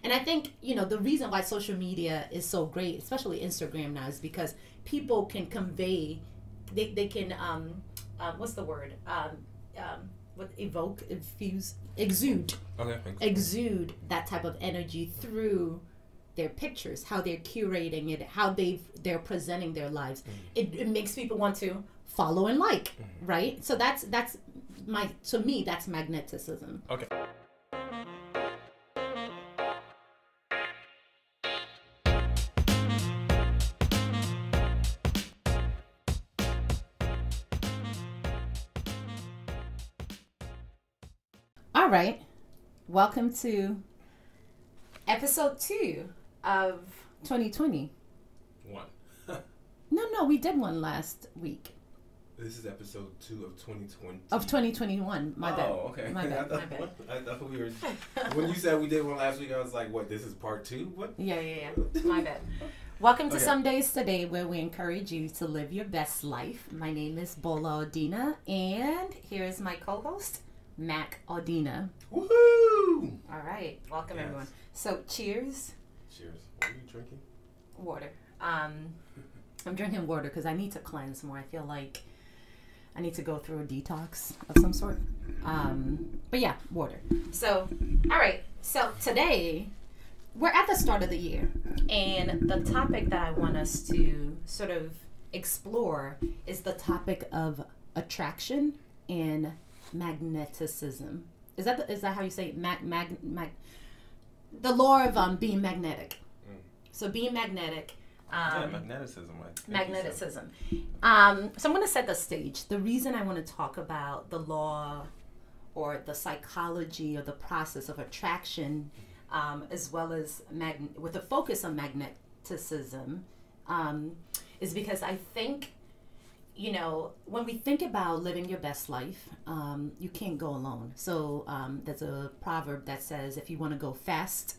And I think, the reason why social media is so great, especially Instagram now, is because people can convey, they can, what's the word? Exude. Okay, exude that type of energy through their pictures, how they're curating it, how they're presenting their lives. It makes people want to follow and like, right? So to me, that's magneticism. Okay. All right. Welcome to episode 2 of 2020. One. No, we did one last week. This is episode 2 of 2020. Of 2021. My bad. Oh, okay. My bad. I thought we were. When you said we did one last week, I was like, "What? This is part 2? What?" Yeah. My bad. Welcome to Some Days Today, where we encourage you to live your best life. My name is Bola Odina, and here is my co-host, Mac Odina. Woohoo! All right, welcome everyone. So, cheers. Cheers. What are you drinking? Water. I'm drinking water because I need to cleanse more. I feel like I need to go through a detox of some sort. But yeah, water. So, all right. So today, we're at the start of the year. And the topic that I want us to sort of explore is the topic of attraction and magneticism. Is that how you say it? The law of being magnetic. So being magnetic. Magneticism. Magneticism. So I'm going to set the stage. The reason I want to talk about the law or the psychology or the process of attraction, as well as with a focus on magneticism, is because I think, when we think about living your best life, you can't go alone. So there's a proverb that says, if you want to go fast,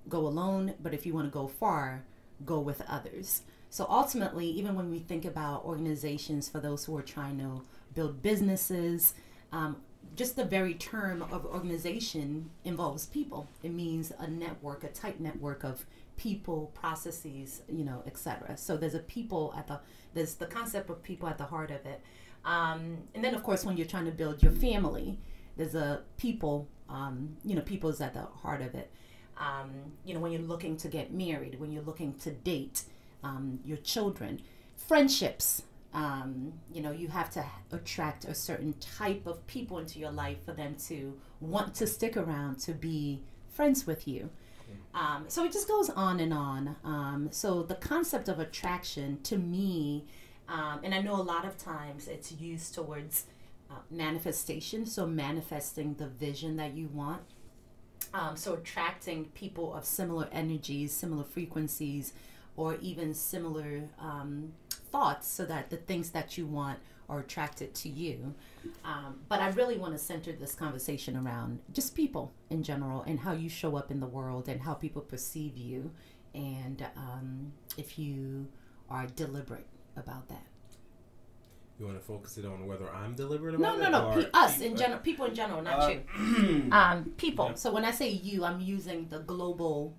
go alone. But if you want to go far, go with others. So ultimately, even when we think about organizations, for those who are trying to build businesses, just the very term of organization involves people. It means a network, a tight network of people, processes, etc. So there's there's the concept of people at the heart of it. And then of course, when you're trying to build your family, there's a people, people's at the heart of it. When you're looking to get married, when you're looking to date, your children, friendships, you have to attract a certain type of people into your life for them to want to stick around, to be friends with you. So it just goes on and on. So the concept of attraction to me, and I know a lot of times it's used towards manifestation, so manifesting the vision that you want. So attracting people of similar energies, similar frequencies, or even similar thoughts, so that the things that you want are attracted to you. But I really want to center this conversation around just people in general and how you show up in the world and how people perceive you, and if you are deliberate about that. You want to focus it on whether I'm deliberate about it? No. Us in general, people in general, not you. People. Yeah. So when I say you, I'm using the global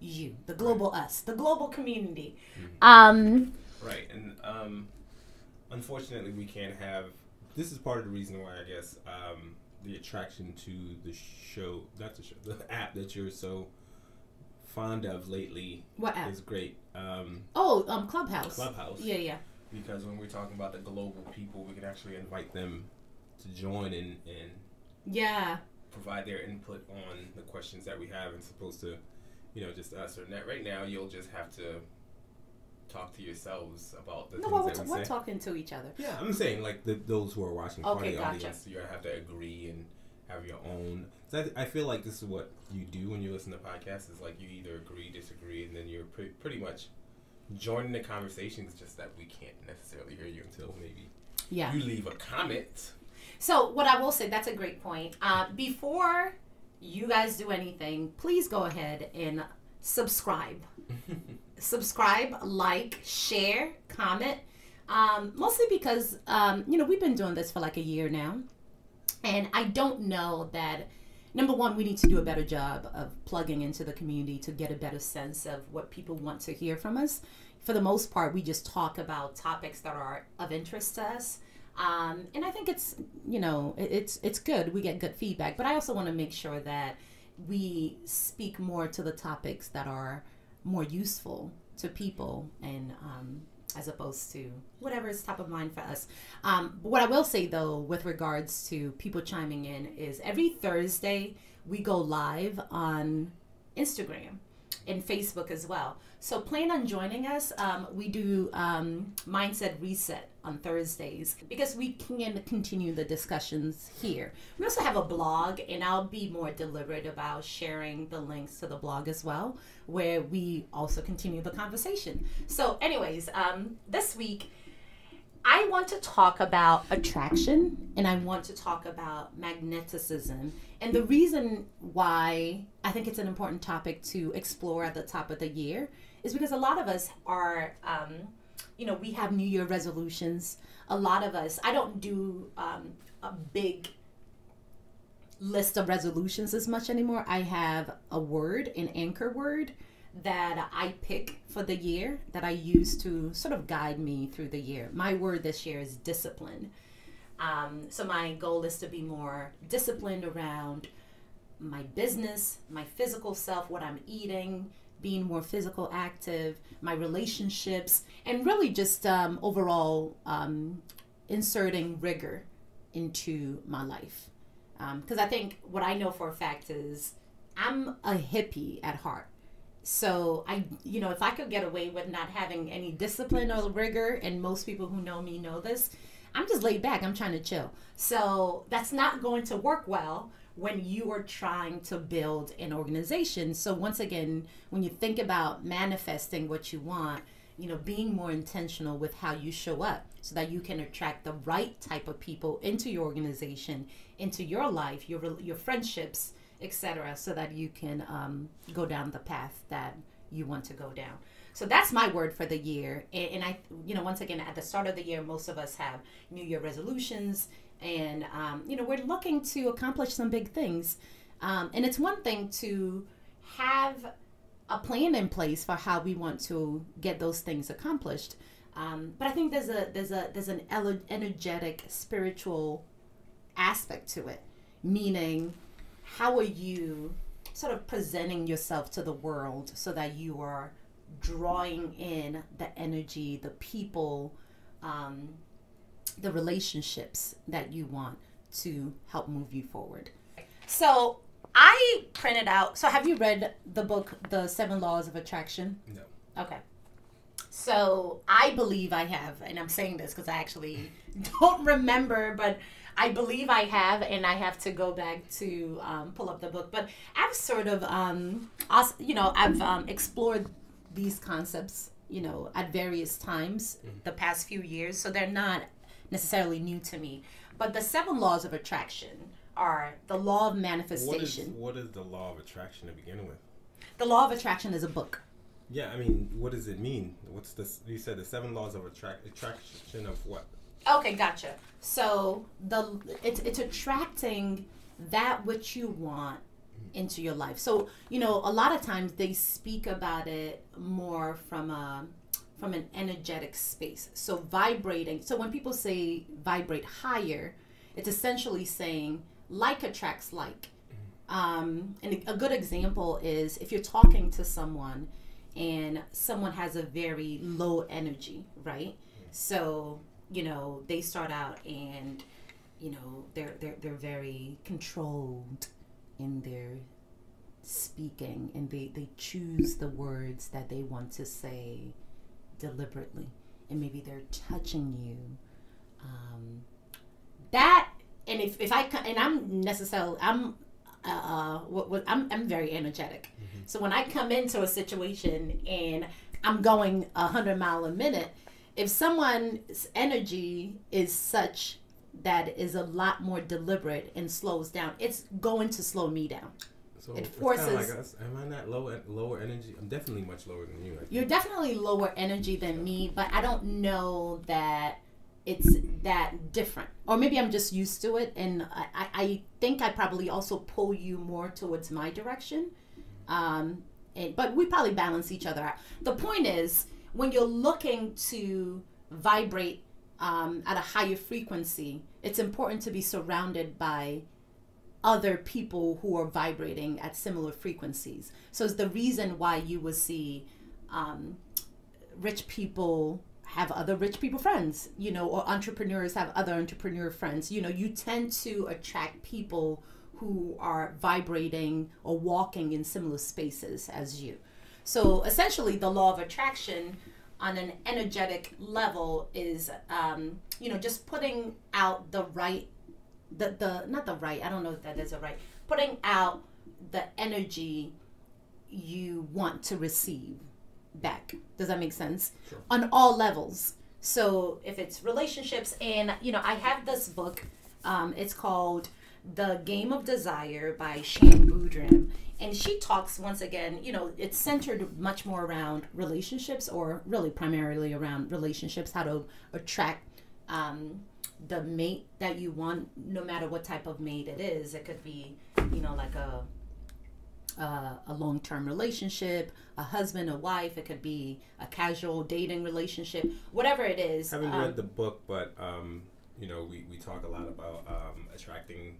you, the global us, the global community. Right, and unfortunately, we can't have. This is part of the reason why I guess the attraction to the the app that you're so fond of lately. What app? Is great. Clubhouse. Clubhouse. Yeah. Because when we're talking about the global people, we can actually invite them to join and provide their input on the questions that we have, and supposed to, just us or not. Right now, you'll just have to talk to yourselves about the things that we say. We're talking to each other. Yeah, I'm saying like those who are watching part of the gotcha. audience, you have to agree and have your own. So I feel like this is what you do when you listen to podcasts. Is like you either agree, disagree, and then you're pretty much joining the conversations, just that we can't necessarily hear you until maybe you leave a comment. So what I will say, that's a great point. Before you guys do anything, please go ahead and subscribe. Subscribe, like, share, comment. Mostly because, we've been doing this for like a year now. And I don't know that number one, we need to do a better job of plugging into the community to get a better sense of what people want to hear from us. For the most part, we just talk about topics that are of interest to us. And I think it's, it's good. We get good feedback. But I also want to make sure that we speak more to the topics that are more useful to people, and as opposed to whatever is top of mind for us. What I will say, though, with regards to people chiming in, is every Thursday we go live on Instagram and Facebook as well. So plan on joining us. We do Mindset Reset on Thursdays because we can continue the discussions here. We also have a blog, and I'll be more deliberate about sharing the links to the blog as well, where we also continue the conversation. So anyways, this week, I want to talk about attraction, and I want to talk about magnetism. And the reason why I think it's an important topic to explore at the top of the year is because a lot of us are, we have New Year resolutions. A lot of us, I don't do a big list of resolutions as much anymore. I have a word, an anchor word, that I pick for the year that I use to sort of guide me through the year. My word this year is discipline. So my goal is to be more disciplined around my business, my physical self, what I'm eating, being more physical active, my relationships, and really just overall inserting rigor into my life. Because I think what I know for a fact is I'm a hippie at heart. So if I could get away with not having any discipline or rigor, and most people who know me know this, I'm just laid back. I'm trying to chill. So that's not going to work well when you are trying to build an organization. So once again, when you think about manifesting what you want, being more intentional with how you show up so that you can attract the right type of people into your organization, into your life, your friendships, etc., so that you can go down the path that you want to go down. So that's my word for the year. And I, once again, at the start of the year, most of us have New Year resolutions, and we're looking to accomplish some big things. And it's one thing to have a plan in place for how we want to get those things accomplished, but I think there's an energetic, spiritual aspect to it, meaning, how are you sort of presenting yourself to the world so that you are drawing in the energy, the people, the relationships that you want to help move you forward? So I printed out, so have you read the book, The 7 Laws of Attraction? No. Okay. So I believe I have, and I'm saying this because I actually don't remember, but I believe I have, and I have to go back to pull up the book. But I've sort of, I've explored these concepts, at various times the past few years. So they're not necessarily new to me. But the 7 laws of attraction are the law of manifestation. What is the law of attraction to begin with? The law of attraction is a book. Yeah, I mean, what does it mean? What's this? You said the 7 laws of attraction of what? Okay, gotcha. So it's attracting that which you want into your life. So a lot of times they speak about it more from an energetic space. So vibrating. So when people say vibrate higher, it's essentially saying like attracts like. And a good example is if you're talking to someone and someone has a very low energy, right? So they start out and they're very controlled in their speaking, and they choose the words that they want to say deliberately, and maybe they're touching you. I'm very energetic. Mm-hmm. So when I come into a situation and I'm going 100 miles a minute, if someone's energy is such that is a lot more deliberate and slows down, it's going to slow me down. So it forces. It's like us. Am I not lower energy? I'm definitely much lower than you. You're definitely lower energy than me, but I don't know that it's that different, or maybe I'm just used to it, and I think I probably also pull you more towards my direction, but we probably balance each other out. The point is, when you're looking to vibrate at a higher frequency, it's important to be surrounded by other people who are vibrating at similar frequencies. So it's the reason why you will see rich people have other rich people friends, you know, or entrepreneurs have other entrepreneur friends. You know, you tend to attract people who are vibrating or walking in similar spaces as you. So essentially, the law of attraction on an energetic level is, you know, just putting out the right, not the right, I don't know if that is a right, putting out the energy you want to receive back. Does that make sense? Sure. On all levels. So if it's relationships, and, you know, I have this book, it's called The Game of Desire by Shan Boodram. And she talks, once again, you know, it's centered much more around relationships, or really primarily around relationships, how to attract the mate that you want, no matter what type of mate it is. It could be, you know, like a long-term relationship, a husband, a wife. It could be a casual dating relationship, whatever it is. I haven't read the book, but you know, we talk a lot about attracting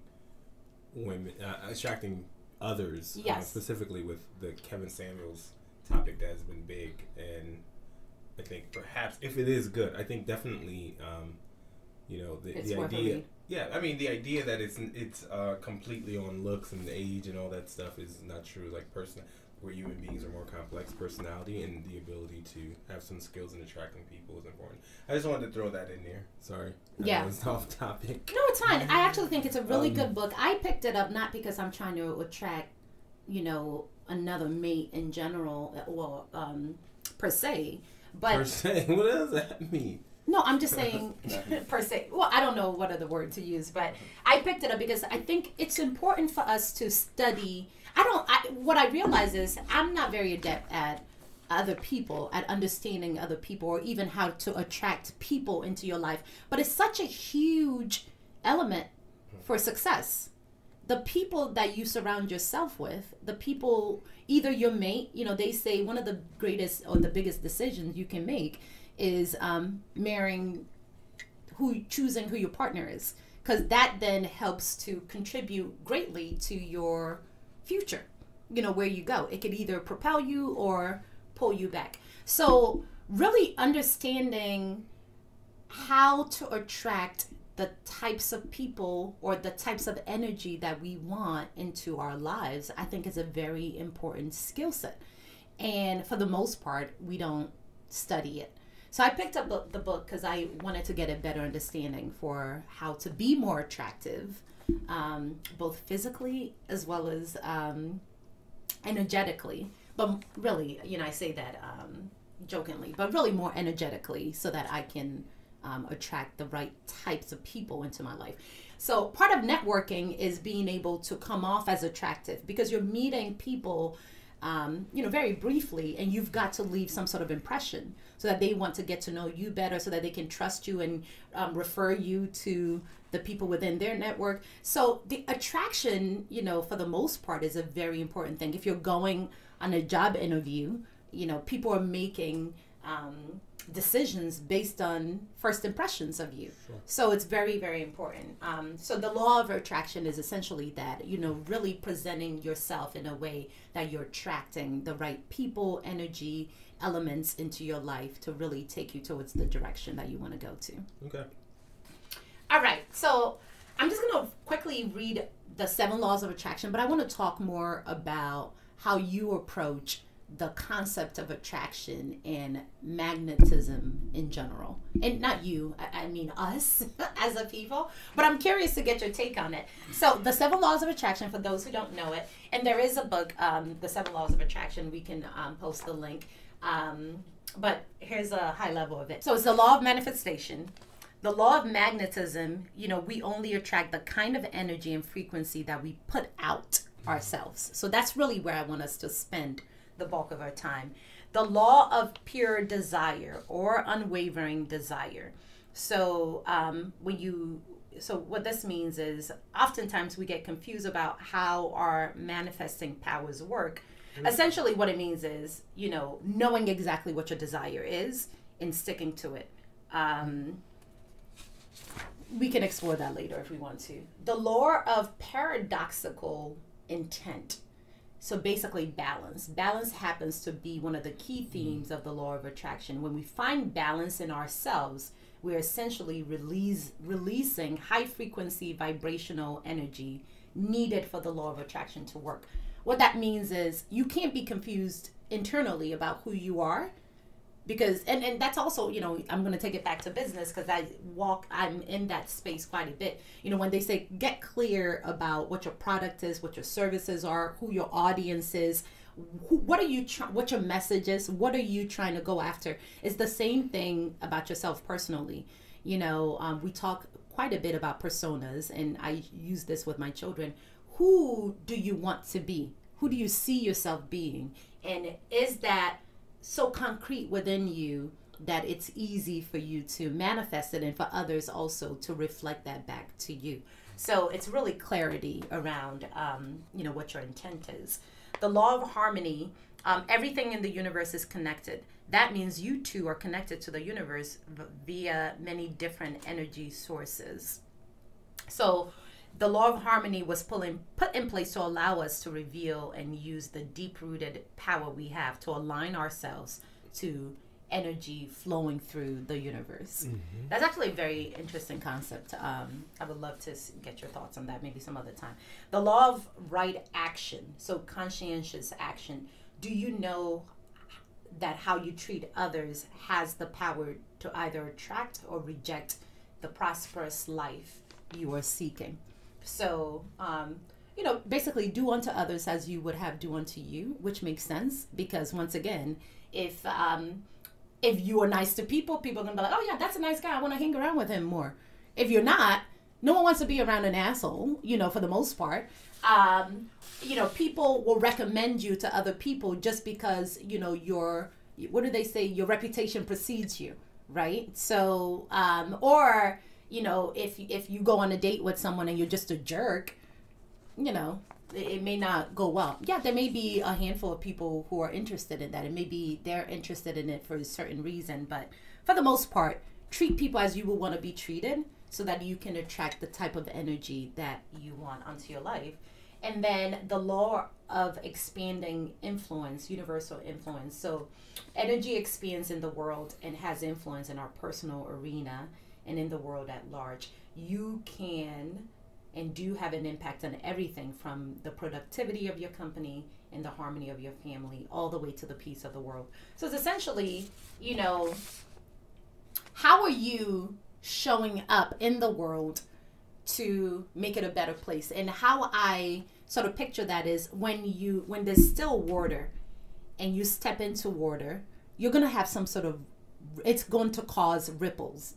women, attracting others. Yes. Specifically with the Kevin Samuels topic that has been big, and I think perhaps if it is good, I think definitely, you know, the idea. Yeah, I mean, the idea that it's completely on looks and age and all that stuff is not true. Like, where human beings are more complex, personality and the ability to have some skills in attracting people is important. I just wanted to throw that in there. Sorry. Yeah. It's off topic. No, it's fine. I actually think it's a really good book. I picked it up not because I'm trying to attract, you know, another mate in general, or per se, but Per se? What does that mean? no, I'm just saying per se. Well, I don't know what other word to use, but I picked it up because I think it's important for us to study. What I realize is I'm not very adept at other people, at understanding other people, or even how to attract people into your life. But it's such a huge element for success. The people that you surround yourself with, the people, either your mate, you know, they say one of the greatest or the biggest decisions you can make is choosing who your partner is, because that then helps to contribute greatly to your future, you know, where you go. It could either propel you or pull you back. So really understanding how to attract the types of people or the types of energy that we want into our lives, I think is a very important skill set. And for the most part, we don't study it. So I picked up the book because I wanted to get a better understanding for how to be more attractive, both physically as well as energetically. But really, you know, I say that jokingly, but really more energetically, so that I can attract the right types of people into my life. So part of networking is being able to come off as attractive, because you're meeting people, you know, very briefly, and you've got to leave some sort of impression so that they want to get to know you better, so that they can trust you and refer you to the people within their network. So the attraction, you know, for the most part, is a very important thing. If you're going on a job interview, you know, people are making decisions based on first impressions of you. Sure. So it's very, very important. So the law of attraction is essentially that, you know, really presenting yourself in a way that you're attracting the right people, energy, elements into your life to really take you towards the direction that you want to go to. Okay. All right. So I'm just going to quickly read the 7 laws of attraction, but I want to talk more about how you approach the concept of attraction and magnetism in general. And not you, I mean us as a people, but I'm curious to get your take on it. So the 7 laws of attraction, for those who don't know it, and there is a book, the 7 laws of attraction, we can post the link, but here's a high level of it. So it's the law of manifestation. The law of magnetism, you know, we only attract the kind of energy and frequency that we put out ourselves. So that's really where I want us to spend the bulk of our time. The law of pure desire, or unwavering desire. So so what this means is oftentimes we get confused about how our manifesting powers work. Essentially what it means is, knowing exactly what your desire is and sticking to it. We can explore that later if we want to. The law of paradoxical intent. So basically balance. Balance happens to be one of the key themes of the law of attraction. When we find balance in ourselves, we're essentially releasing high frequency vibrational energy needed for the law of attraction to work. What that means is you can't be confused internally about who you are, because and that's also, I'm going to take it back to business because I'm in that space quite a bit. When they say get clear about what your product is, what your services are, who your audience is, what your message is, what are you trying to go after? It's the same thing about yourself personally. We talk quite a bit about personas, and I use this with my children. Who do you want to be? Who do you see yourself being? And is that so concrete within you that it's easy for you to manifest it, and for others also to reflect that back to you? So it's really clarity around, what your intent is. The law of harmony, everything in the universe is connected. That means you two are connected to the universe via many different energy sources. So the law of harmony was put in place to allow us to reveal and use the deep-rooted power we have to align ourselves to energy flowing through the universe. Mm-hmm. That's actually a very interesting concept. I would love to get your thoughts on that maybe some other time. The law of right action, so conscientious action. Do you know that how you treat others has the power to either attract or reject the prosperous life you are seeking? So, basically do unto others as you would have do unto you, which makes sense because once again, if you are nice to people, people are going to be like, oh yeah, that's a nice guy, I want to hang around with him more. If you're not, no one wants to be around an asshole, for the most part. People will recommend you to other people just because, your reputation precedes you, right? So, or, if you go on a date with someone and you're just a jerk, it may not go well. Yeah, there may be a handful of people who are interested in that. And maybe they're interested in it for a certain reason. But for the most part, treat people as you would want to be treated so that you can attract the type of energy that you want onto your life. And then the law of expanding influence, universal influence. So energy expands in the world and has influence in our personal arena and in the world at large. You can and do have an impact on everything from the productivity of your company and the harmony of your family all the way to the peace of the world. So it's essentially, how are you showing up in the world to make it a better place? And how I sort of picture that is when there's still water and you step into water, you're going to have some sort of, it's going to cause ripples,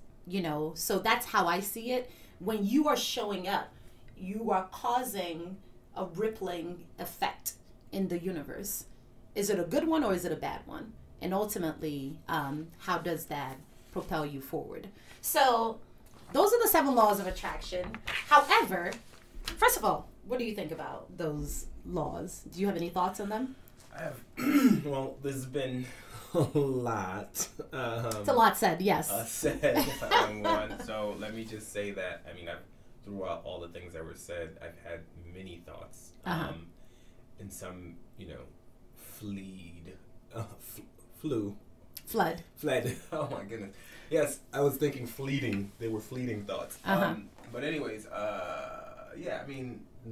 So that's how I see it. When you are showing up, you are causing a rippling effect in the universe. Is it a good one or is it a bad one? And ultimately, how does that propel you forward? So those are the 7 laws of attraction. However, first of all, what do you think about those laws? Do you have any thoughts on them? I have. Well, there's been a lot. It's a lot said, yes. Said on one. So let me just say that, throughout all the things that were said, I've had many thoughts. And some, fled. Oh my goodness. Yes, I was thinking fleeting. They were fleeting thoughts. But anyways,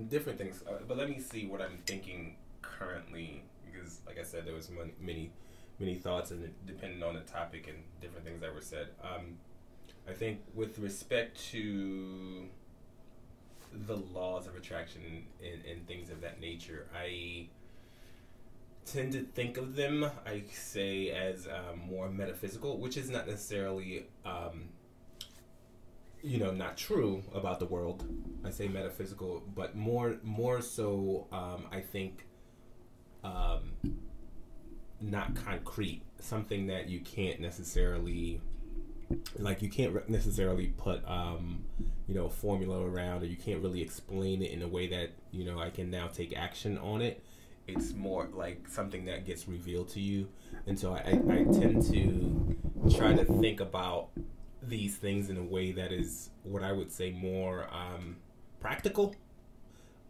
different things. But let me see what I'm thinking currently, because like I said, there was many thoughts, and depending on the topic and different things that were said. I think with respect to the laws of attraction and things of that nature, I tend to think of them, I say, as more metaphysical, which is not necessarily, not true about the world. I say metaphysical, but more so, I think, not concrete, something that you can't necessarily like you can't necessarily put a formula around, or you can't really explain it in a way that I can now take action on it. It's more like something that gets revealed to you, and so I tend to try to think about these things in a way that is what I would say more practical,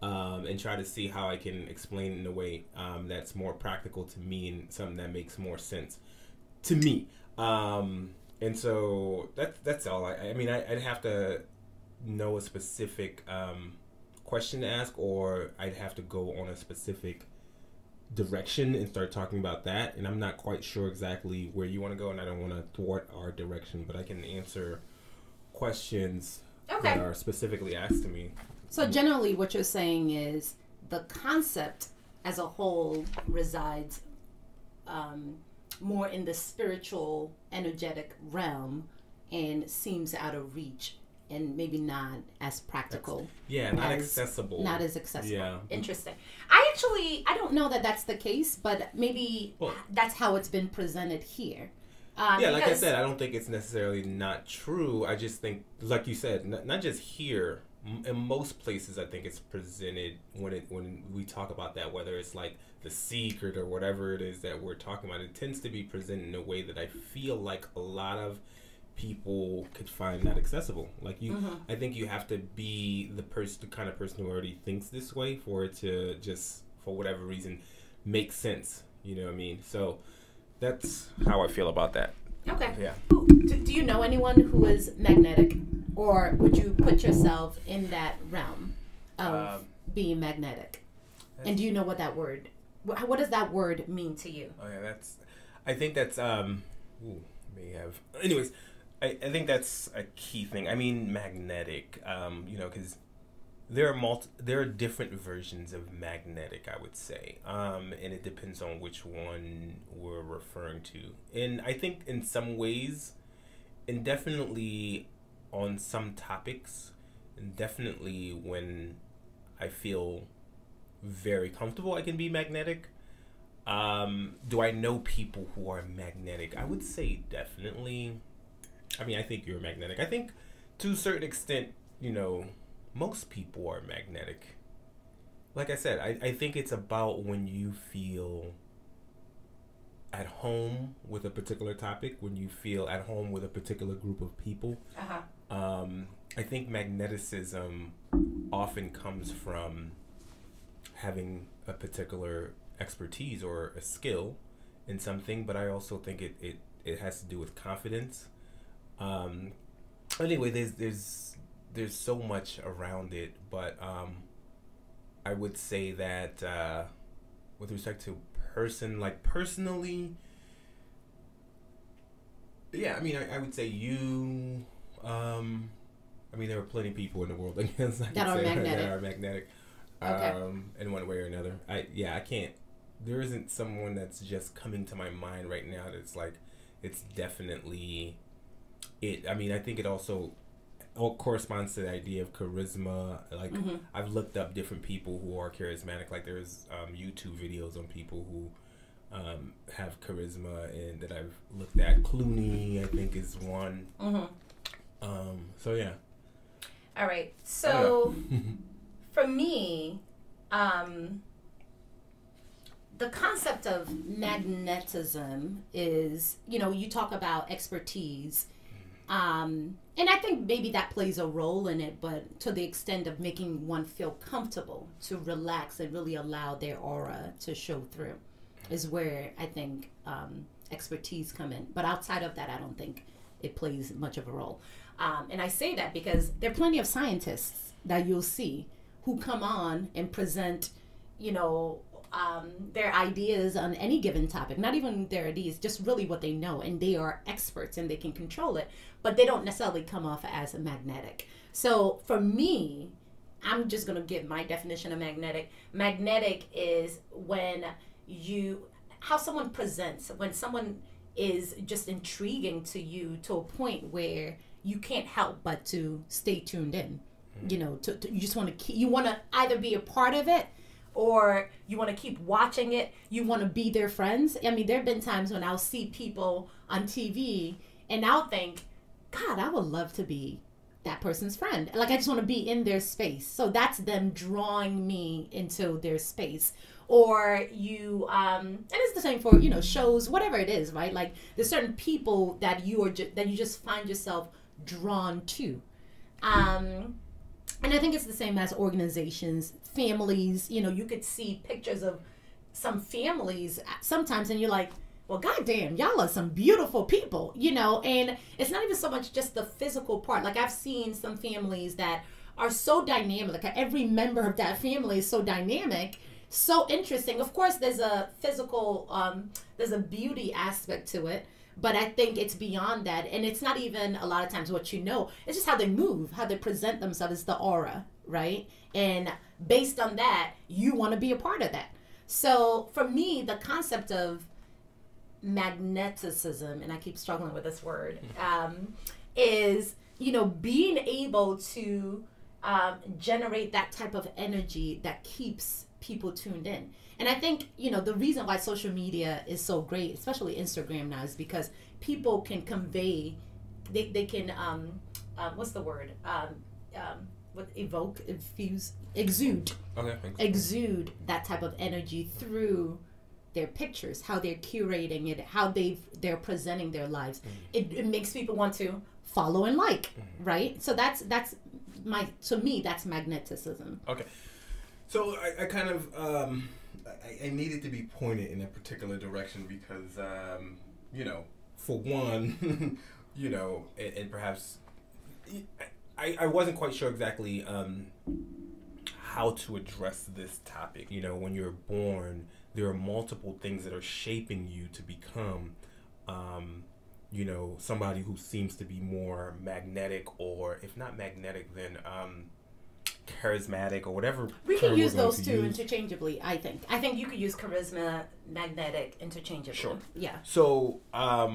and try to see how I can explain it in a way that's more practical to me and something that makes more sense to me. And so that's all. I mean, I'd have to know a specific question to ask, or I'd have to go on a specific direction and start talking about that. And I'm not quite sure exactly where you want to go, and I don't want to thwart our direction, but I can answer questions that are specifically asked to me. So generally what you're saying is the concept as a whole resides more in the spiritual, energetic realm and seems out of reach and maybe not as practical. Not accessible. Not as accessible. Yeah. Interesting. I don't know that that's the case, but maybe that's how it's been presented here. Like I said, I don't think it's necessarily not true. I just think, like you said, not just here. In most places, I think it's presented when we talk about that, whether it's like the secret or whatever it is that we're talking about, it tends to be presented in a way that I feel like a lot of people could find that accessible. Like I think you have to be the kind of person who already thinks this way for it to just, for whatever reason, make sense. You know what I mean? So that's how I feel about that. Okay. Yeah. Do you know anyone who is magnetic, or would you put yourself in that realm of being magnetic? And do you know what that word? What does that word mean to you? Oh yeah, I think that's Anyways, I think that's a key thing. I mean, magnetic. Because there are different versions of magnetic, I would say, and it depends on which one we're referring to. And I think in some ways, and definitely on some topics, and definitely when I feel very comfortable, I can be magnetic. Do I know people who are magnetic? I would say definitely. I mean, I think you're magnetic. I think to a certain extent, most people are magnetic. Like I said, I think it's about when you feel at home with a particular topic, when you feel at home with a particular group of people. I think magneticism often comes from having a particular expertise or a skill in something, but I also think it has to do with confidence. Anyway, there's so much around it, but I would say that with respect to personally, yeah, I mean, I would say you. I mean, there are plenty of people in the world, I guess, that are magnetic. In one way or another. I can't. There isn't someone that's just coming to my mind right now that's like, it's definitely it. I mean, I think it also all corresponds to the idea of charisma. Like, I've looked up different people who are charismatic. Like, there's YouTube videos on people who have charisma, and that I've looked at. Clooney, I think, is one. So yeah. All right. So for me, the concept of magnetism is, you talk about expertise. And I think maybe that plays a role in it, but to the extent of making one feel comfortable, to relax and really allow their aura to show through is where I think expertise come in. But outside of that, I don't think it plays much of a role. And I say that because there are plenty of scientists that you'll see who come on and present, their ideas on any given topic, not even their ideas, just really what they know, and they are experts and they can control it, but they don't necessarily come off as magnetic. So for me, I'm just going to give my definition of magnetic. Magnetic is how someone presents, when someone is just intriguing to you to a point where you can't help but to stay tuned in. You just want to you want to either be a part of it, or you want to keep watching it. You want to be their friends. I mean, there have been times when I'll see people on TV and I'll think, God, I would love to be that person's friend. Like, I just want to be in their space. So that's them drawing me into their space. Or you, and it's the same for, shows, whatever it is, right? Like, there's certain people that you just find yourself drawn to. And I think it's the same as organizations, families. You could see pictures of some families sometimes, and you're like, well, goddamn, y'all are some beautiful people, and it's not even so much just the physical part. Like, I've seen some families that are so dynamic. Like, every member of that family is so dynamic, so interesting. Of course, there's a physical, there's a beauty aspect to it, but I think it's beyond that. And it's not even a lot of times what it's just how they move, how they present themselves. It's the aura, right? And based on that, you want to be a part of that. So for me, the concept of magneticism, and I keep struggling with this word, is, being able to generate that type of energy that keeps people tuned in. And I think, the reason why social media is so great, especially Instagram now, is because people can convey, they can, what's the word? Exude. Okay, exude that type of energy through their pictures, how they're curating it, how they're presenting their lives. It makes people want to follow and like, right? So to me, that's magneticism. Okay. So I kind of, I needed to be pointed in a particular direction because, for one, and perhaps I wasn't quite sure exactly how to address this topic. When you're born, there are multiple things that are shaping you to become, somebody who seems to be more magnetic, or if not magnetic, then charismatic, or whatever. We can use those two interchangeably, I think. I think you could use charisma, magnetic interchangeably. Sure. Yeah. So, I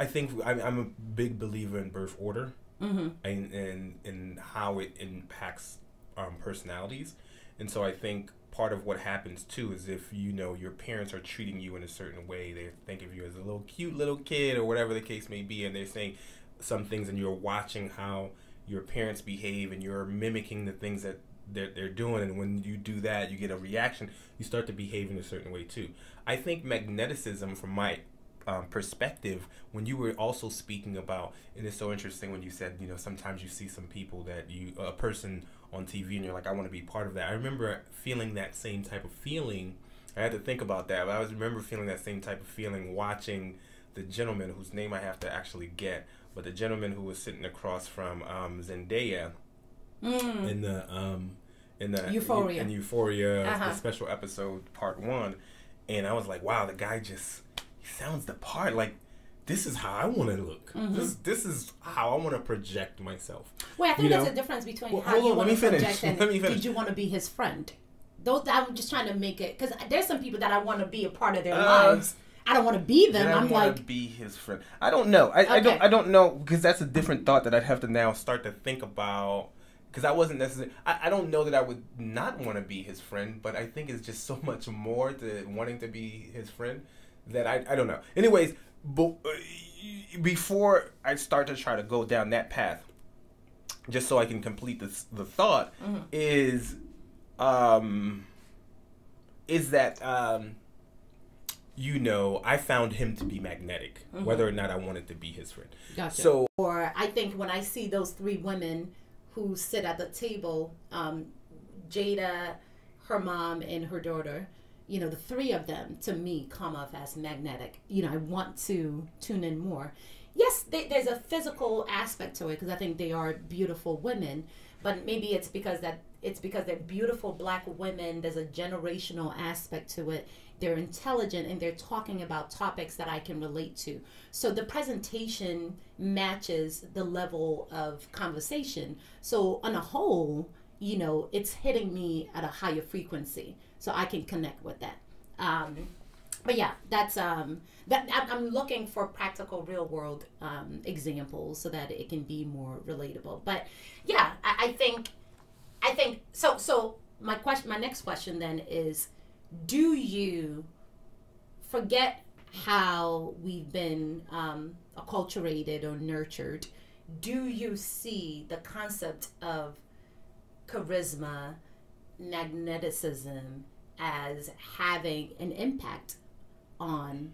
think I'm a big believer in birth order, and how it impacts personalities. And so I think part of what happens too is if your parents are treating you in a certain way, they think of you as a little cute little kid or whatever the case may be, and they're saying some things, and you're watching how your parents behave, and you're mimicking the things that they're doing, and when you do that, you get a reaction. You start to behave in a certain way too. I think magneticism, from my perspective, when you were also speaking about, and it's so interesting when you said, sometimes you see some people that a person on TV, and you're like, I want to be part of that. I remember feeling that same type of feeling. I had to think about that, but I remember feeling that same type of feeling watching the gentleman whose name I have to actually get, but the gentleman who was sitting across from Zendaya in the Euphoria, the special episode part 1, and I was like, wow, the guy he sounds the part. Like, this is how I want to look. This is how I want to project myself. Well, I think there's a difference between how you want to project and did you want to be his friend. I'm just trying to make it, because there's some people that I want to be a part of their lives. I don't want to be them. I'm like, to be his friend. I don't know. I don't know, because that's a different thought that I'd have to now start to think about. Because I wasn't necessarily. I don't know that I would not want to be his friend, but I think it's just so much more to wanting to be his friend that I don't know. Anyways, before I start to try to go down that path, just so I can complete the thought, is that I found him to be magnetic, whether or not I wanted to be his friend. Gotcha. So, or I think when I see those 3 women who sit at the table, Jada, her mom, and her daughter, the 3 of them, to me, come off as magnetic. I want to tune in more. Yes, there's a physical aspect to it, because I think they are beautiful women, but maybe it's because they're beautiful Black women. There's a generational aspect to it. They're intelligent, and they're talking about topics that I can relate to. So the presentation matches the level of conversation. So on a whole, it's hitting me at a higher frequency, so I can connect with that. But yeah, that's that. I'm looking for practical, real world examples so that it can be more relatable. But yeah, I think so. So my next question then is, do you forget how we've been acculturated or nurtured, do you see the concept of charisma, magneticism as having an impact on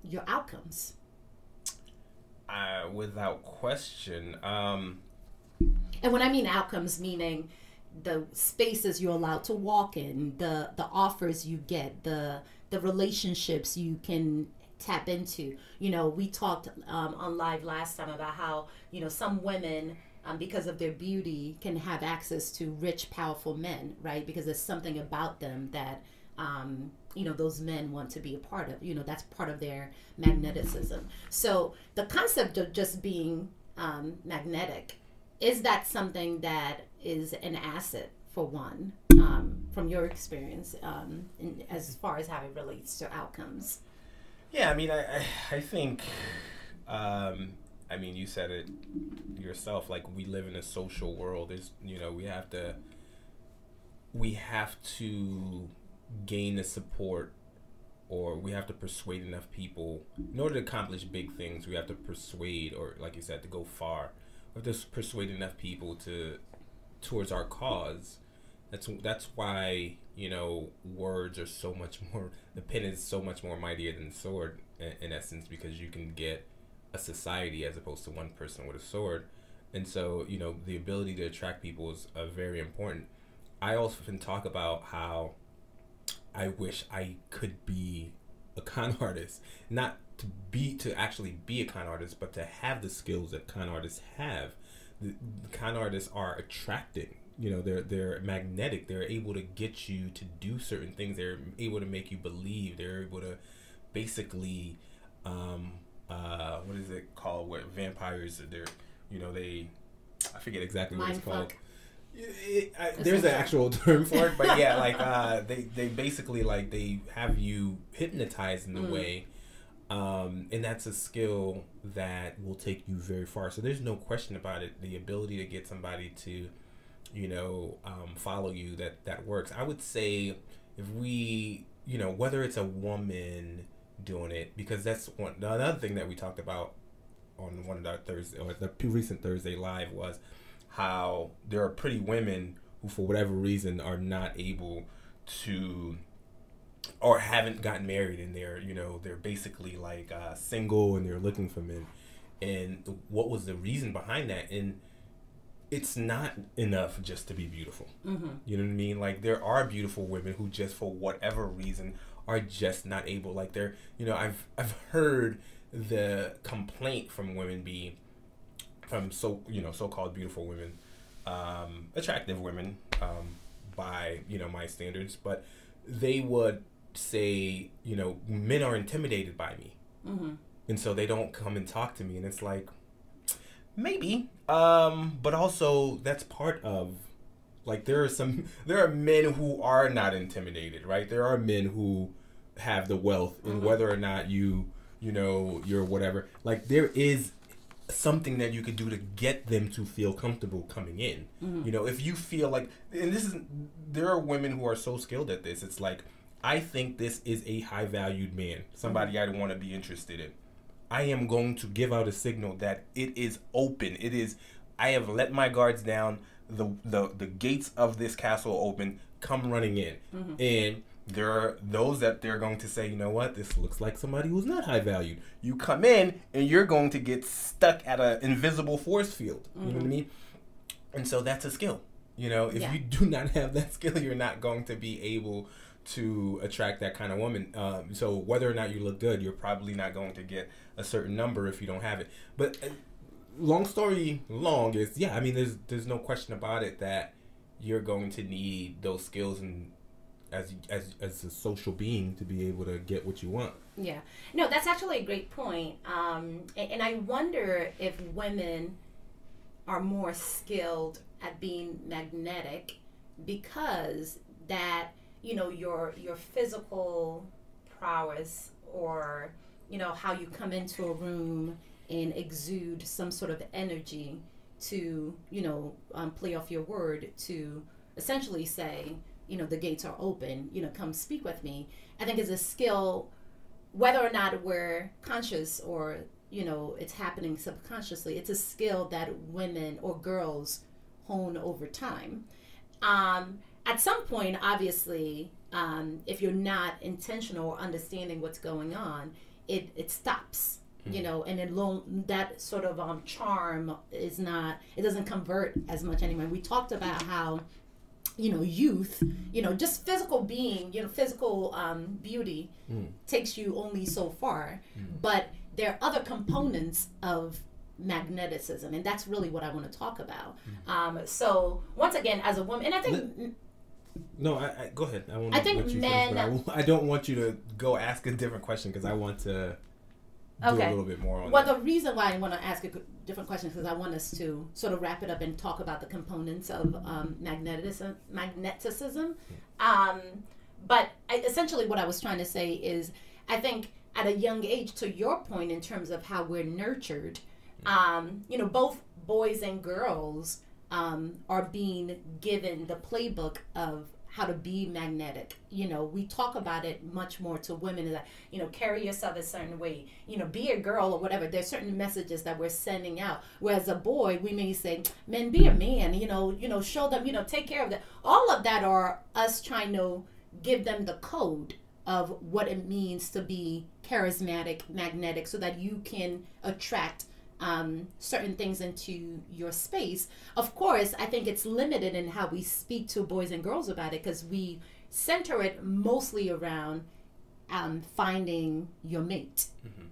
your outcomes? Without question. And when I mean outcomes, meaning the spaces you're allowed to walk in, the offers you get, the relationships you can tap into. You know, we talked on live last time about how, you know, some women, because of their beauty, can have access to rich, powerful men, right? Because there's something about them that, you know, those men want to be a part of. You know, that's part of their magneticism. So the concept of just being magnetic, is that something that is an asset for one, from your experience, as far as how it relates to outcomes? Yeah, I mean, I think, I mean, you said it yourself, like, we live in a social world. There's, you know, we have to gain the support, or we have to persuade enough people. In order to accomplish big things, we have to persuade, or like you said, to go far. We have to persuade enough people towards our cause. That's why, you know, words are so much more, the pen is so much more mightier than the sword, in essence, because you can get a society as opposed to one person with a sword. And so, you know, the ability to attract people is very important. I often talk about how I wish I could be a con artist, not to actually be a con artist, but to have the skills that con artists have. The con artists are attracting. You know, they're magnetic. They're able to get you to do certain things. They're able to make you believe. They're able to basically, what is it called? What vampires? They're, you know, I forget exactly what it's called. There's an actual term for it, but yeah, like they basically, like, they have you hypnotized in a way, and that's a skill that will take you very far. So there's no question about it. The ability to get somebody to, you know, follow you, that works. I would say, if we, you know, whether it's a woman doing it, because that's another thing that we talked about on one of our Thursday, or the recent Thursday Live, was how there are pretty women who, for whatever reason, are not able to, or haven't gotten married, and they're basically like single, and they're looking for men. And what was the reason behind that? And it's not enough just to be beautiful. Mm-hmm. You know what I mean? Like, there are beautiful women who just, for whatever reason, are just not able. Like, they're, you know, I've heard the complaint from women be, from so-called beautiful women, attractive women, by, you know, my standards, but they would say, you know, men are intimidated by me. Mm-hmm. And so they don't come and talk to me. And it's like, maybe, but also that's part of, like, there are men who are not intimidated, right? There are men who have the wealth, and whether or not you know, you're whatever, like, there is something that you could do to get them to feel comfortable coming in. Mm-hmm. You know, if you feel like, and there are women who are so skilled at this. It's like, I think this is a high valued man, somebody I'd want to be interested in. I am going to give out a signal that it is open. I have let my guards down. The gates of this castle open. Come running in. Mm-hmm. And there are those that they're going to say, you know what, this looks like somebody who's not high valued. You come in and you're going to get stuck at an invisible force field. Mm-hmm. You know what I mean? And so that's a skill. You know, if you do not have that skill, you're not going to be able to attract that kind of woman. So whether or not you look good, you're probably not going to get a certain number if you don't have it. But long story long is, I mean, there's no question about it that you're going to need those skills, and as a social being, to be able to get what you want. Yeah. No, that's actually a great point. And I wonder if women are more skilled at being magnetic because that, you know, your physical prowess, or, you know, how you come into a room and exude some sort of energy to, you know, play off your word, to essentially say, you know, the gates are open, you know, come speak with me. I think is a skill whether or not we're conscious or, it's happening subconsciously, it's a skill that women or girls hone over time. At some point, obviously, if you're not intentional or understanding what's going on, it stops. And that sort of charm is not, it doesn't convert as much anymore. We talked about how, youth, just physical being, physical beauty takes you only so far. But there are other components of magneticism, and that's really what I want to talk about. So once again, as a woman, and I think... No, I go ahead. I think men... I don't want you to go ask a different question because I want to... do a little bit more on that. The reason why I want to ask a different question is because I want us to sort of wrap it up and talk about the components of magneticism. But essentially what I was trying to say is, I think at a young age, to your point in terms of how we're nurtured, both boys and girls are being given the playbook of how to be magnetic. We talk about it much more to women, that, carry yourself a certain way, be a girl or whatever. There's certain messages that we're sending out. Whereas a boy, we may say, man, be a man, show them, take care of that. All of that are us trying to give them the code of what it means to be charismatic, magnetic, so that you can attract certain things into your space. Of course, I think it's limited in how we speak to boys and girls about it, because we center it mostly around finding your mate,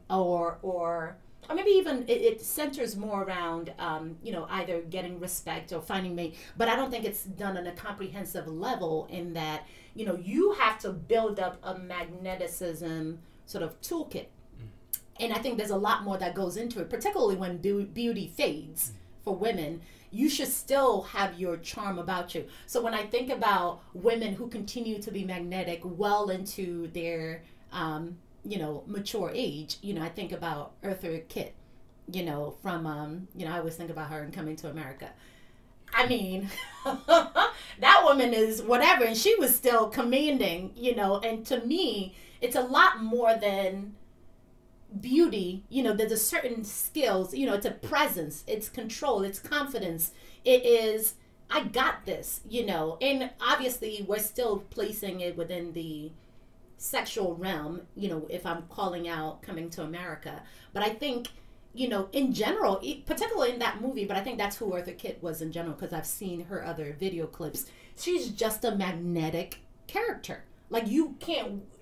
or maybe even it centers more around either getting respect or finding mate. But I don't think it's done on a comprehensive level, in that you have to build up a magneticism sort of toolkit. And I think there's a lot more that goes into it, particularly when beauty fades for women. You should still have your charm about you. So when I think about women who continue to be magnetic well into their, mature age, I think about Eartha Kitt, from, I always think about her in Coming to America. I mean, that woman is whatever, and she was still commanding, and to me, it's a lot more than beauty. There's a certain skills, it's a presence, it's control, it's confidence, it is, I got this, and obviously we're still placing it within the sexual realm, if I'm calling out Coming to America. But I think, in general, particularly in that movie, but I think that's who Eartha Kitt was in general, because I've seen her other video clips. She's just a magnetic character. Like, you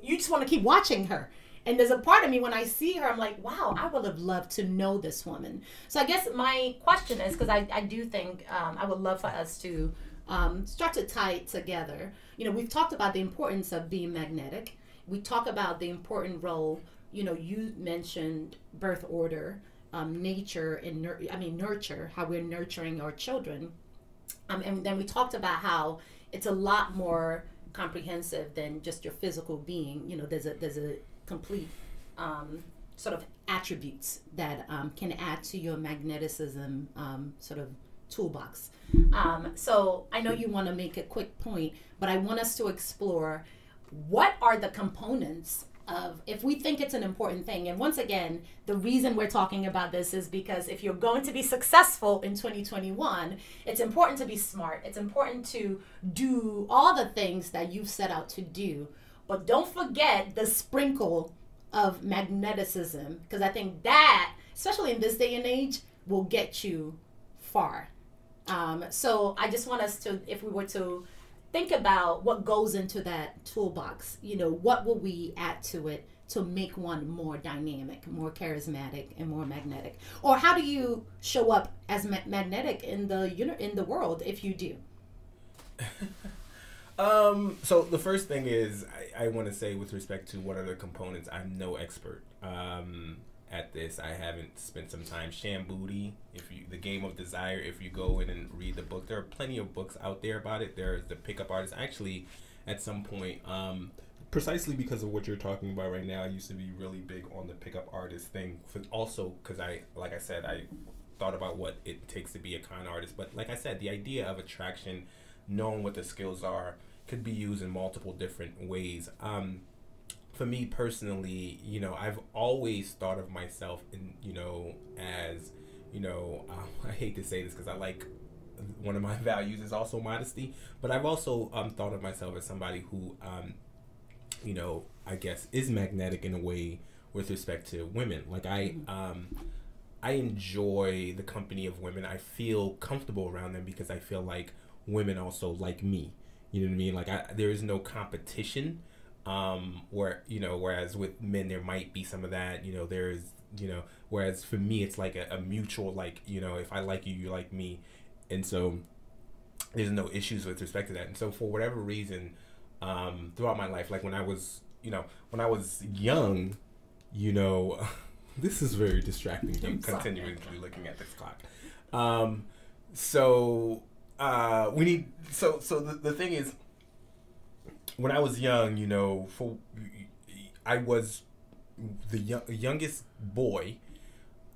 just want to keep watching her. And there's a part of me when I see her, I'm like, wow, I would have loved to know this woman. So I guess my question is, because I do think I would love for us to start to tie it together. We've talked about the importance of being magnetic. We talk about the important role, you mentioned birth order, nature, and nurture, how we're nurturing our children. And then we talked about how it's a lot more comprehensive than just your physical being. There's a complete sort of attributes that can add to your magneticism sort of toolbox. So I know you want to make a quick point, but I want us to explore what are the components of, if we think it's an important thing. And once again, the reason we're talking about this is because if you're going to be successful in 2021, it's important to be smart. It's important to do all the things that you've set out to do. But don't forget the sprinkle of magneticism, because I think that, especially in this day and age, will get you far. So I just want us to, if we were to think about what goes into that toolbox, what will we add to it to make one more dynamic, more charismatic, and more magnetic? Or how do you show up as magnetic in the world if you do? So the first thing is, I want to say, with respect to what are the components, I'm no expert at this. I haven't spent some time. Shamboody, The Game of Desire, if you go in and read the book, there are plenty of books out there about it. There's the Pickup Artist. Actually, at some point, precisely because of what you're talking about right now, I used to be really big on the Pickup Artist thing. Also, because I thought about what it takes to be a con artist. But like I said, the idea of attraction, knowing what the skills are, could be used in multiple different ways. for me personally, I've always thought of myself in, as, I hate to say this because I like, one of my values is also modesty, but I've also thought of myself as somebody who, I guess is magnetic in a way with respect to women. Like I enjoy the company of women. I feel comfortable around them because I feel like women also like me. You know what I mean? Like there is no competition. Whereas with men there might be some of that. Whereas for me it's like a mutual, like, if I like you, you like me, and so there's no issues with respect to that. And so for whatever reason, throughout my life, like when I was young, this is very distracting. You continuing to be looking at this clock. So the thing is, when I was young, I was the youngest boy.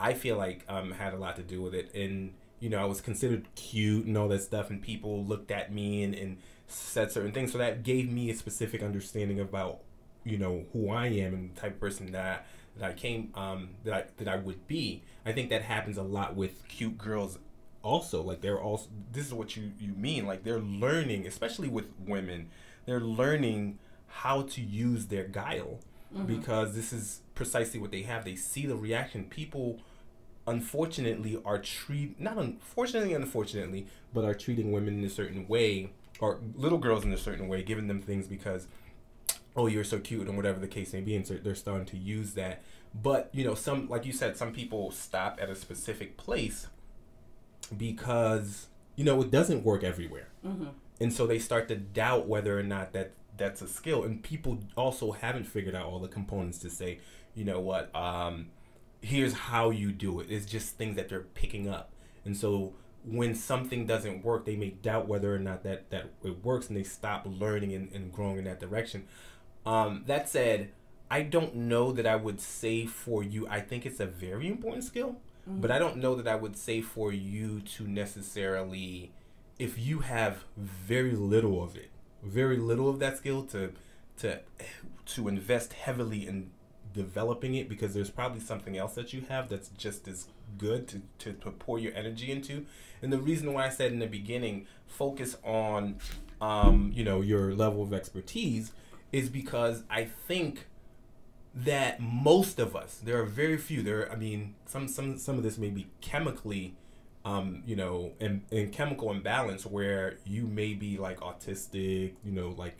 I feel like had a lot to do with it, and I was considered cute and all that stuff, and people looked at me and said certain things. So that gave me a specific understanding about who I am and the type of person that I would be. I think that happens a lot with cute girls also. Like they're also, this is what you mean, like they're learning, especially with women, they're learning how to use their guile, because this is precisely what they have. They see the reaction. People unfortunately are unfortunately, but are treating women in a certain way, or little girls in a certain way, giving them things because, oh, you're so cute, and whatever the case may be, and so they're starting to use that. But some, like you said, some people stop at a specific place because it doesn't work everywhere, and so they start to doubt whether or not that's a skill. And people also haven't figured out all the components to say, here's how you do it. It's just things that they're picking up, and so when something doesn't work, they may doubt whether or not that it works, and they stop learning and growing in that direction. That said, I don't know that I would say for you, I think it's a very important skill, but I don't know that I would say for you to necessarily, if you have very little of that skill, to invest heavily in developing it, because there's probably something else that you have that's just as good to pour your energy into. And the reason why I said in the beginning, focus on, your level of expertise, is because I think that most of us, there are very few, some of this may be chemically, in chemical imbalance, where you may be like autistic, like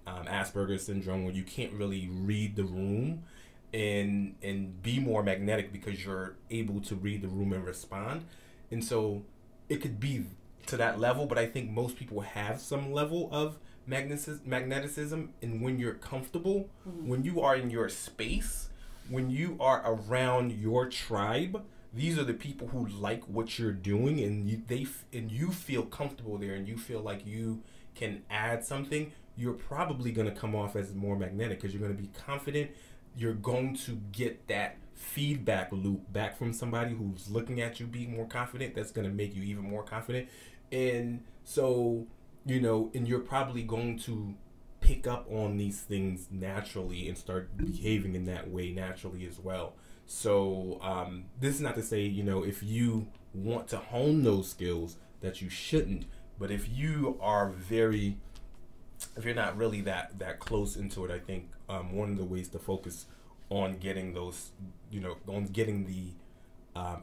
Asperger's syndrome, where you can't really read the room and be more magnetic because you're able to read the room and respond. And so it could be to that level, but I think most people have some level of magnetism. And when you're comfortable, when you are in your space, when you are around your tribe, these are the people who like what you're doing, and you feel comfortable there, and you feel like you can add something. You're probably going to come off as more magnetic because you're going to be confident. You're going to get that feedback loop back from somebody who's looking at you being more confident. That's going to make you even more confident. And so, and you're probably going to pick up on these things naturally and start behaving in that way naturally as well. So this is not to say, if you want to hone those skills that you shouldn't, but if you are if you're not really that close into it, I think one of the ways to focus on getting those, on getting the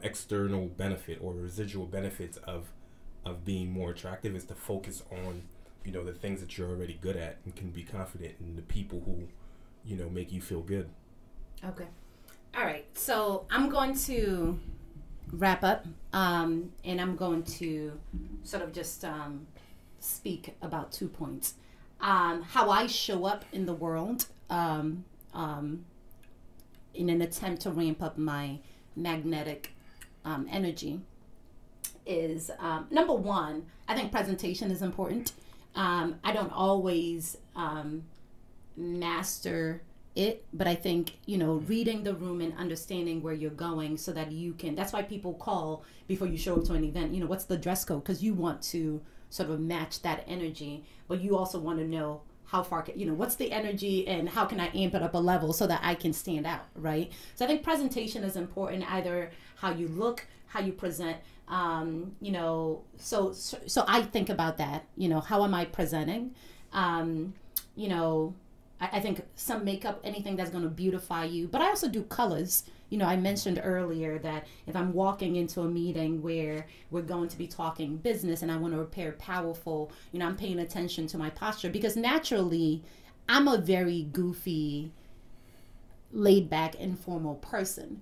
external benefit or residual benefits of being more attractive is to focus on, the things that you're already good at and can be confident in, the people who, make you feel good. Okay. All right. So I'm going to wrap up, and I'm going to sort of just speak about 2 points. How I show up in the world in an attempt to ramp up my magnetic energy is, number one, I think presentation is important. I don't always master it, but I think, reading the room and understanding where you're going so that you can, that's why people call before you show up to an event, what's the dress code? Because you want to sort of match that energy, but you also want to know how far can, what's the energy and how can I amp it up a level so that I can stand out, right? So I think presentation is important, either how you look, how you present. So I think about that, how am I presenting? I think some makeup, anything that's going to beautify you, but I also do colors. I mentioned earlier that if I'm walking into a meeting where we're going to be talking business and I want to appear powerful, I'm paying attention to my posture, because naturally I'm a very goofy, laid back, informal person,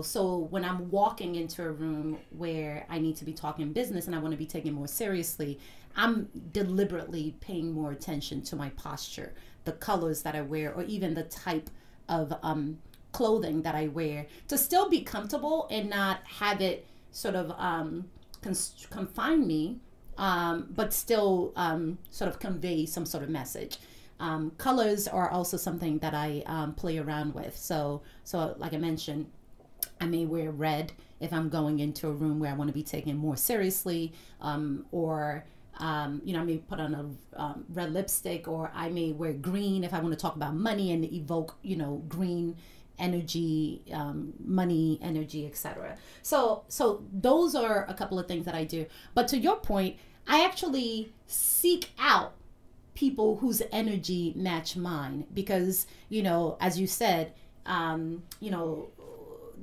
so when I'm walking into a room where I need to be talking business and I want to be taken more seriously, I'm deliberately paying more attention to my posture, the colors that I wear, or even the type of clothing that I wear, to still be comfortable and not have it sort of confine me, but still sort of convey some sort of message. Colors are also something that I play around with. So like I mentioned, I may wear red if I'm going into a room where I want to be taken more seriously, or I may put on a red lipstick, or I may wear green if I want to talk about money and evoke, green energy, money energy, etc. So those are a couple of things that I do. But to your point, I actually seek out people whose energy match mine, because, as you said,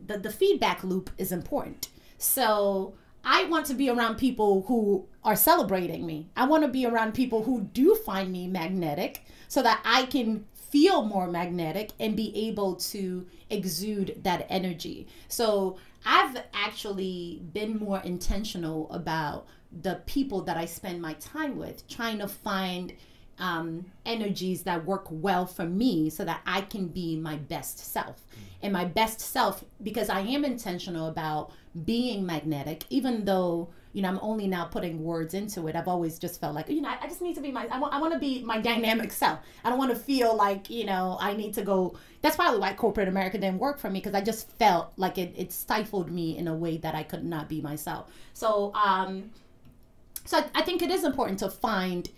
the feedback loop is important. So I want to be around people who are celebrating me. I want to be around people who do find me magnetic, so that I can feel more magnetic and be able to exude that energy. So I've actually been more intentional about the people that I spend my time with, trying to find energies that work well for me so that I can be my best self. And my best self, because I am intentional about being magnetic, even though, I'm only now putting words into it. I've always just felt like, I just need to be I want to be my dynamic self. I don't want to feel like, I need to go. That's probably why corporate America didn't work for me, because I just felt like it stifled me in a way that I could not be myself. So I think it is important to find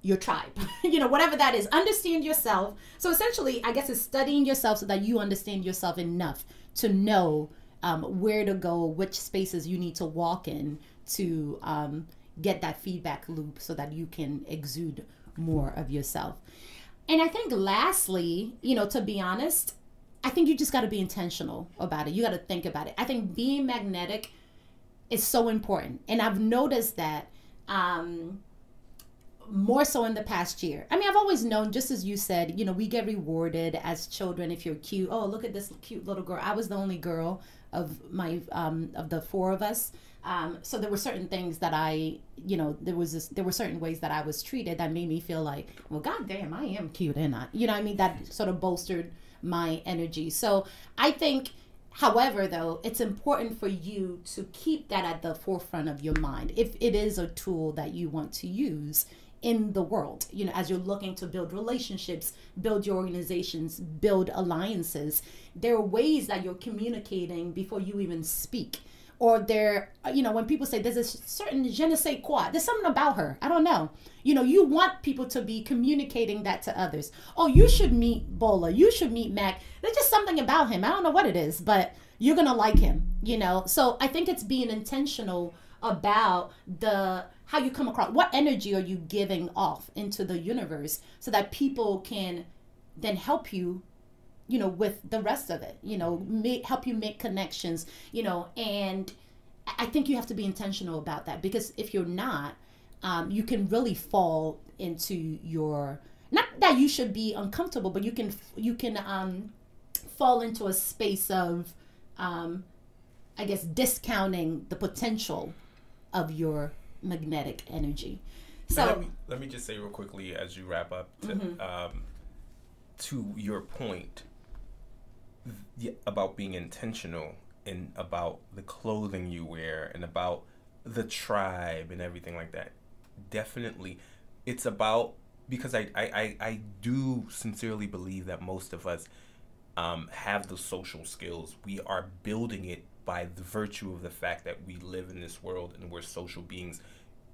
your tribe, whatever that is. Understand yourself. So essentially, I guess it's studying yourself so that you understand yourself enough to know where to go, which spaces you need to walk in to get that feedback loop so that you can exude more of yourself. And I think lastly, to be honest, I think you just got to be intentional about it. You got to think about it. I think being magnetic is so important. And I've noticed that more so in the past year. I mean, I've always known, just as you said, we get rewarded as children if you're cute. Oh, look at this cute little girl. I was the only girl of my of the four of us. So there were certain things that there were certain ways that I was treated that made me feel like, well, goddamn, I am cute, and that sort of bolstered my energy. So I think, however, though, it's important for you to keep that at the forefront of your mind if it is a tool that you want to use in the world, as you're looking to build relationships, build your organizations, build alliances. There are ways that you're communicating before you even speak. Or when people say there's a certain je ne sais quoi, there's something about her, I don't know. You want people to be communicating that to others. Oh, you should meet Bola, you should meet Mac. There's just something about him. I don't know what it is, but you're going to like him, So I think it's being intentional about how you come across, what energy are you giving off into the universe so that people can then help you, with the rest of it, help you make connections, and I think you have to be intentional about that, because if you're not, you can really fall into not that you should be uncomfortable, but you can fall into a space of, I guess, discounting the potential of your magnetic energy. So let me just say real quickly as you wrap up to your point about being intentional and about the clothing you wear and about the tribe and everything like that. Definitely, it's about, because I do sincerely believe that most of us have the social skills. We are building it by the virtue of the fact that we live in this world and we're social beings.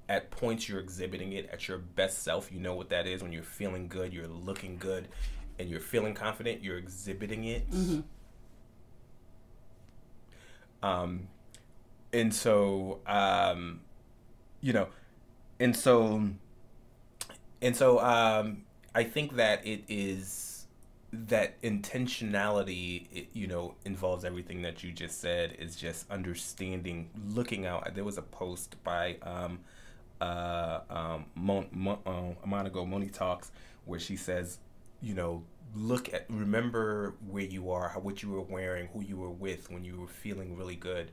at points you're exhibiting it at your best self. You know what that is when you're feeling good, you're looking good, and you're feeling confident. You're exhibiting it. Mm-hmm. And so, you know, and so I think that it is that intentionality, you know, involves everything that you just said. Is just understanding, looking out. There was a post by a month ago, Moni Talks, where she says, you know, remember where you are, what you were wearing, who you were with when you were feeling really good.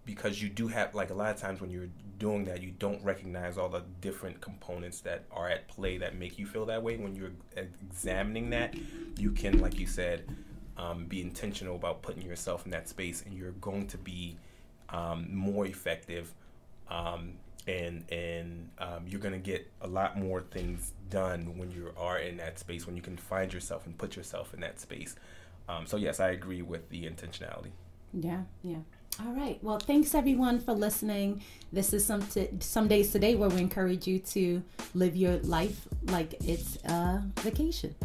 Because you do have, like, a lot of times when you're doing that, you don't recognize all the different components that are at play that make you feel that way. When you're examining that, you can, like you said, be intentional about putting yourself in that space, and you're going to be more effective, and you're going to get a lot more things done when you are in that space, when you can find yourself and put yourself in that space. So yes, I agree with the intentionality. Yeah. All right. Well, thanks everyone for listening. This is some days today where we encourage you to live your life like it's a vacation.